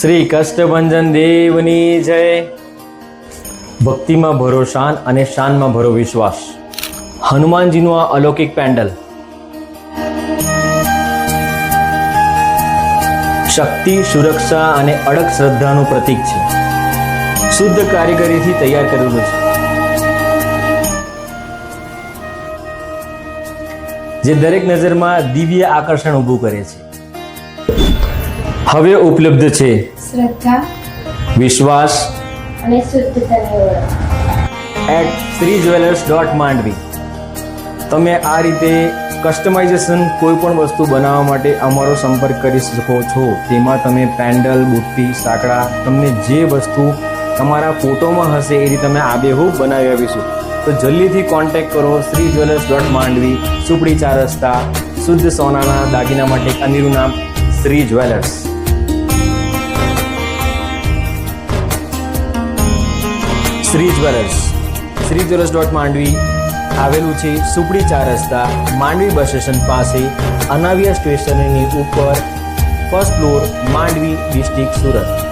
શ્રી કષ્ટભંજન દેવની જય. ભક્તિમાં ભરો શાન અને શાનમાં ભરો વિશ્વાસ. હનુમાનજીનું આ અલૌકિક પેન્ડલ શક્તિ, સુરક્ષા અને અડગ શ્રદ્ધાનું પ્રતીક છે. શુદ્ધ કારીગરીથી તૈયાર કરેલું છે, જે દરેક નજરમાં દિવ્ય આકર્ષણ ઊભું કરે છે. હવે ઉપલબ્ધ છે શ્રદ્ધા, વિશ્વાસ અને શુદ્ધતાની ઓળખ એટ શ્રી જ્વેલર્સ માંડવી. તમે આ રીતે કસ્ટમાઇઝેશન કોઈ પણ વસ્તુ બનાવવા માટે અમારો સંપર્ક કરી શકો છો. તેમાં તમે પેન્ડલ, બુટ્ટી, સાંકડા, તમને જે વસ્તુ તમારા ફોટોમાં હશે એ રીતે અમે આબેહૂબ બનાવી આપીશું. તો જલ્દીથી કોન્ટેક્ટ કરો શ્રી જ્વેલર્સ માંડવી, સુપડી 4 રસ્તા. શુદ્ધ સોનાના દાગીના માટે એક અનેરું નામ શ્રી જ્વેલર્સ. શ્રી જ્વેલર્સ માંડવી આવેલું છે સુપડી 4 રસ્તા, માંડવી બસ સ્ટેશન પાસે, અનાવિયા સ્ટેશનની ઉપર, first floor, Mandvi, district Surat.